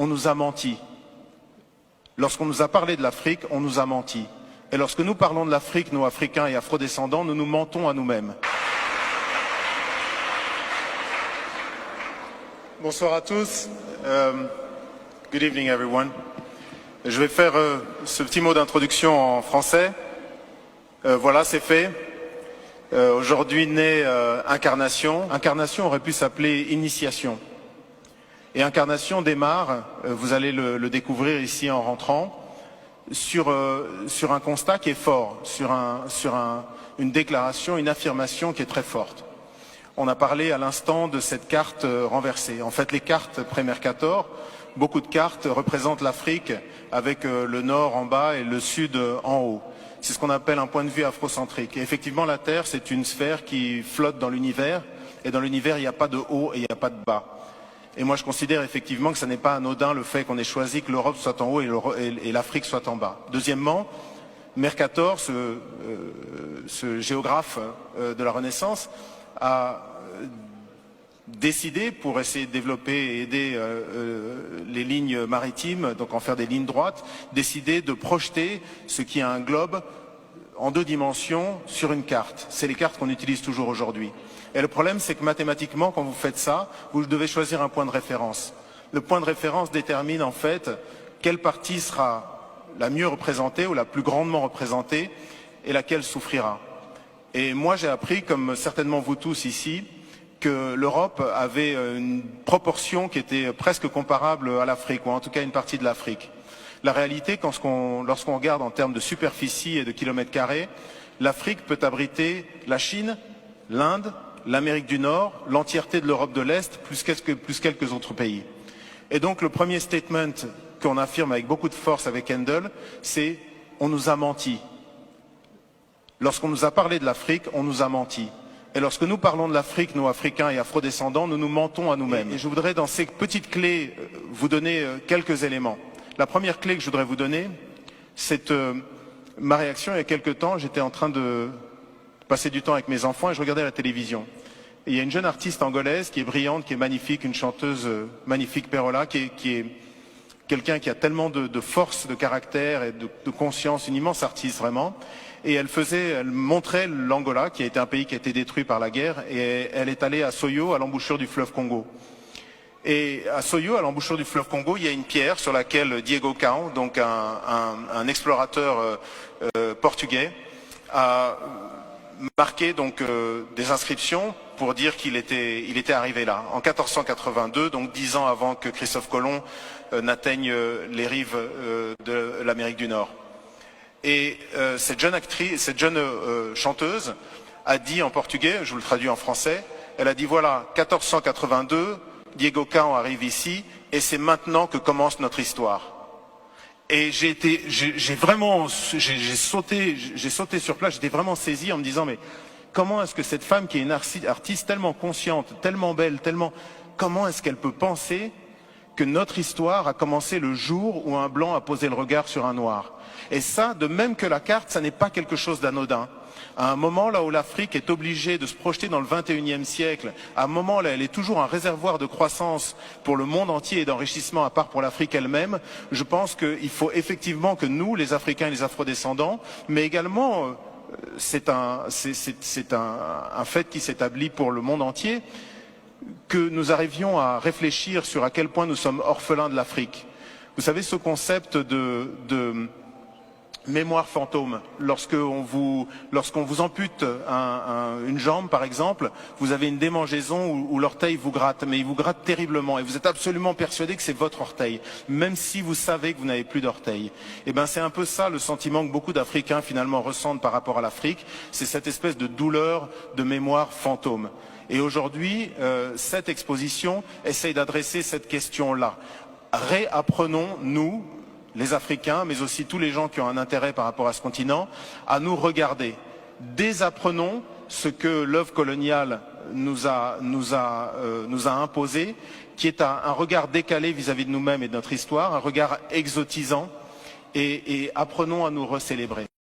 on nous a menti. Lorsqu'on nous a parlé de l'Afrique, on nous a menti. Et lorsque nous parlons de l'Afrique, nous, Africains et Afrodescendants, nous nous mentons à nous-mêmes. Bonsoir à tous. Good evening, everyone. Je vais faire ce petit mot d'introduction en français. Voilà, c'est fait. Aujourd'hui naît Incarnation. Incarnation aurait pu s'appeler Initiation. Et Incarnation démarre, vous allez le découvrir ici en rentrant, sur un constat qui est fort, sur une déclaration, une affirmation qui est très forte. On a parlé à l'instant de cette carte renversée. En fait, les cartes pré-Mercator, beaucoup de cartes représentent l'Afrique avec le nord en bas et le sud en haut. C'est ce qu'on appelle un point de vue afrocentrique. Et effectivement, la Terre, c'est une sphère qui flotte dans l'univers. Et dans l'univers, il n'y a pas de haut et il n'y a pas de bas. Et moi, je considère effectivement que ce n'est pas anodin le fait qu'on ait choisi que l'Europe soit en haut et l'Afrique soit en bas. Deuxièmement, Mercator, ce géographe de la Renaissance, a décidé, pour essayer de développer et aider les lignes maritimes, donc en faire des lignes droites, décidé de projeter ce qui est un globe en 2 dimensions sur une carte. C'est les cartes qu'on utilise toujours aujourd'hui. Et le problème, c'est que mathématiquement, quand vous faites ça, vous devez choisir un point de référence. Le point de référence détermine en fait quelle partie sera la mieux représentée ou la plus grandement représentée et laquelle souffrira. Et moi, j'ai appris, comme certainement vous tous ici, que l'Europe avait une proportion qui était presque comparable à l'Afrique, ou en tout cas une partie de l'Afrique. La réalité, lorsqu'on regarde en termes de superficie et de kilomètres carrés, l'Afrique peut abriter la Chine, l'Inde, l'Amérique du Nord, l'entièreté de l'Europe de l'Est, plus quelques autres pays. Et donc le premier statement qu'on affirme avec beaucoup de force avec Handel, c'est « on nous a menti ». Lorsqu'on nous a parlé de l'Afrique, on nous a menti. Et lorsque nous parlons de l'Afrique, nous, Africains et Afrodescendants, nous nous mentons à nous-mêmes. Et je voudrais, dans ces petites clés, vous donner quelques éléments. La première clé que je voudrais vous donner, c'est ma réaction il y a quelques temps. J'étais en train de passer du temps avec mes enfants et je regardais la télévision. Et il y a une jeune artiste angolaise qui est brillante, qui est magnifique, une chanteuse magnifique, Perola, qui est quelqu'un qui a tellement de force, de caractère et de conscience, une immense artiste vraiment. Et elle montrait l'Angola, qui a été un pays qui a été détruit par la guerre, et elle est allée à Soyo, à l'embouchure du fleuve Congo. Et à Soyo, à l'embouchure du fleuve Congo, il y a une pierre sur laquelle Diego Cao, donc un explorateur portugais, a marqué donc des inscriptions pour dire qu'il était arrivé là, en 1482, donc 10 ans avant que Christophe Colomb n'atteigne les rives de l'Amérique du Nord. Et cette jeune chanteuse a dit en portugais, je vous le traduis en français, elle a dit voilà, 1482, Diego Cao arrive ici et c'est maintenant que commence notre histoire. Et j'ai sauté sur place, j'étais vraiment saisi en me disant mais comment est-ce que cette femme qui est une artiste tellement consciente, tellement belle, comment est-ce qu'elle peut penser que notre histoire a commencé le jour où un blanc a posé le regard sur un noir? Et ça, de même que la carte, ça n'est pas quelque chose d'anodin. À un moment là où l'Afrique est obligée de se projeter dans le 21e siècle, à un moment là elle est toujours un réservoir de croissance pour le monde entier et d'enrichissement à part pour l'Afrique elle-même, je pense qu'il faut effectivement que nous, les Africains et les Afrodescendants, mais également, c'est un fait qui s'établit pour le monde entier, que nous arrivions à réfléchir sur à quel point nous sommes orphelins de l'Afrique. Vous savez, ce concept de mémoire fantôme, lorsqu'on vous ampute une jambe par exemple, vous avez une démangeaison où l'orteil vous gratte, mais il vous gratte terriblement et vous êtes absolument persuadé que c'est votre orteil, même si vous savez que vous n'avez plus d'orteil. Et ben c'est un peu ça le sentiment que beaucoup d'Africains finalement ressentent par rapport à l'Afrique, c'est cette espèce de douleur de mémoire fantôme. Et aujourd'hui, cette exposition essaye d'adresser cette question-là. Réapprenons, nous, les Africains, mais aussi tous les gens qui ont un intérêt par rapport à ce continent, à nous regarder. Désapprenons ce que l'œuvre coloniale nous a imposé, qui est un regard décalé vis-à-vis de nous-mêmes et de notre histoire, un regard exotisant, et apprenons à nous recélébrer.